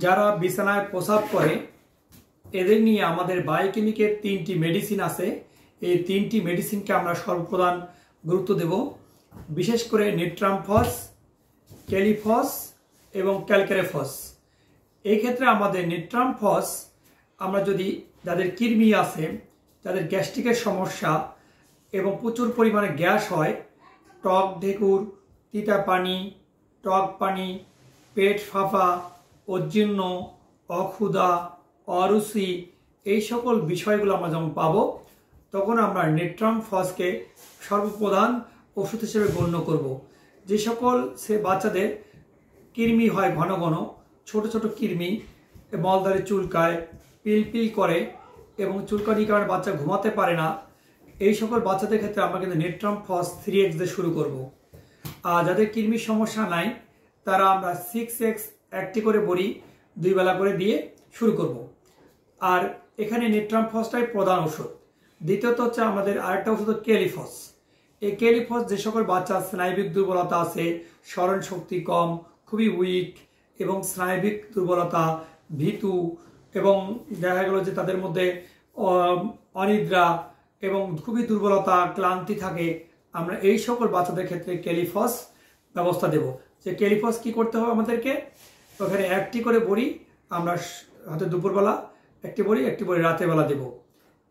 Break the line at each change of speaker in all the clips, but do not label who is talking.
যারা বিছানায় প্রসাব করে এদের নিয়ে আমাদের বায়োকেমিকের 3টি মেডিসিন আছে। এই 3টি মেডিসিনকে আমরা সর্বপ্রধান গুরুত্ব দেব, বিশেষ করে নেট্রামফস, ক্যালিফস এবং ক্যালক্যারেফস। এই ক্ষেত্রে আমাদের নেট্রামফস আমরা যদি যাদের কৃমি আছে, যাদের গ্যাস্ট্রিকের সমস্যা এবং প্রচুর পরিমাণে গ্যাস হয়, টক ঢেকুর, তিতা পানি, টক পানি, পেট ফাঁপা, অজীর্ণ, অক্ষুধা, অরুচি, এই সকল বিষয়গুলো আমরা যখন পাবো তখন আমরা নেট্রামফসকে সর্বপ্রধান ওষুধ হিসেবে গণ্য করব। যে সকল বাচ্চাদের কৃমি হয় ঘন ঘন, ছোট ছোট কৃমি, মলদ্বারে চুলকায়, পিলপিল করে এবং চুলকানির কারণে বাচ্চা ঘুমাতে পারে না, এই সকল বাচ্চাদের ক্ষেত্রে আমরা কিন্তু নেট্রামফস 3x দিয়ে শুরু করব। আর যাদের কৃমির সমস্যা নাই তারা আমরা 6x একটি করে বড়ি 2 বেলা করে দিয়ে শুরু করব। আর এখানে নেট্রামফসটাই প্রধান ওষুধ। দ্বিতীয়ত হচ্ছে আমাদের আরেকটা ওষুধ ক্যালিফস। এই ক্যালিফস যে সকল বাচ্চা স্নায়বিক দুর্বলতা আছে, স্মরণ শক্তি কম, খুবই উইক এবং স্নায়বিক দুর্বলতা, ভীতু এবং দেখা গেল যে তাদের মধ্যে অনিদ্রা এবং খুবই দুর্বলতা, ক্লান্তি থাকে, আমরা এই সকল বাচ্চাদের ক্ষেত্রে ক্যালিফস ব্যবস্থা দেব। যে ক্যালিফস কি করতে হবে আমাদেরকে, ওখানে একটি করে বড়ি আমরা হয়তো দুপুরবেলা একটি বড়ি রাতের বেলা দেব।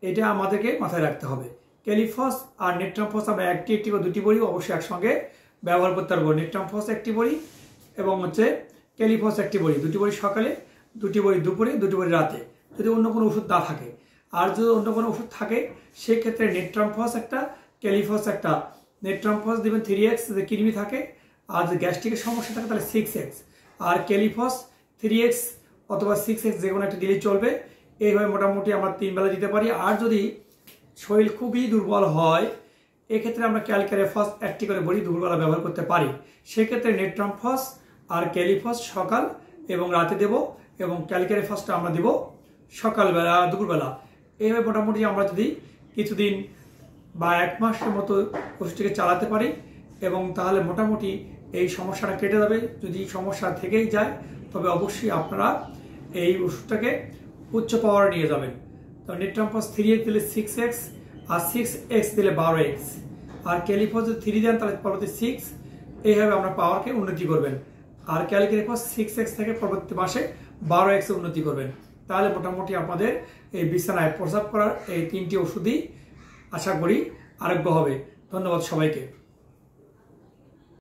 এটা আমাদেরকে মাথায় রাখতে হবে। ক্যালিফস আর নেট্রামফস আমরা একটি করে 2টি বড়ি অবশ্যই একসঙ্গে ব্যবহার করতে পারবো। নেট্রামফস একটি বড়ি এবং হচ্ছে ক্যালিফস একটি বড়ি, 2টি বড়ি সকালে, 2টি বড়ি দুপুরে, 2টি বড়ি রাতে, যদি অন্য কোনো ওষুধ না থাকে। আর যদি অন্য কোনো ওষুধ থাকে সেক্ষেত্রে নেট্রামফস একটা, ক্যালিফস একটা। নেট্রামফস দেবেন 3x যদি কৃমি থাকে, আর যদি গ্যাস্ট্রিকের সমস্যা থাকে তাহলে 6x, আর ক্যালিফস 3x অথবা 6x যে কোনো একটা দিলেই চলবে। এইভাবে মোটামুটি আমরা 3 বেলা দিতে পারি। আর যদি শরীর খুবই দুর্বল হয় এক্ষেত্রে আমরা ক্যালক্যারেফস একটি করে বড়ি দুপুরবেলা ব্যবহার করতে পারি। সেক্ষেত্রে নেট্রামফস আর ক্যালিফস সকাল এবং রাতে দেব এবং ক্যালক্যারেফসটা আমরা দেব সকালবেলা, দুপুরবেলা। এইভাবে মোটামুটি আমরা যদি কিছুদিন বা 1 মাসের মতো ওষুধটিকে চালাতে পারি এবং তাহলে মোটামুটি এই সমস্যাটা কেটে যাবে। যদি সমস্যা থেকেই যায় তবে অবশ্যই আপনারা এই ওষুধটাকে উচ্চ পাওয়ারে নিয়ে যাবেন। তো নেট্রামফস 3x দিলে 6x, আর 6x দিলে 12x, আর ক্যালিফস যদি 3 দেন তাহলে পরবর্তী 6, এইভাবে আমরা পাওয়ারকে উন্নতি করবেন। আর ক্যালক্যারেফস 6x থেকে পরবর্তী মাসে 12x উন্নতি করবেন। তাহলে মোটামুটি আপনাদের এই বিছানায় প্রসাব করার এই 3টি ওষুধই আশা করি আরোগ্য হবে। ধন্যবাদ সবাইকে।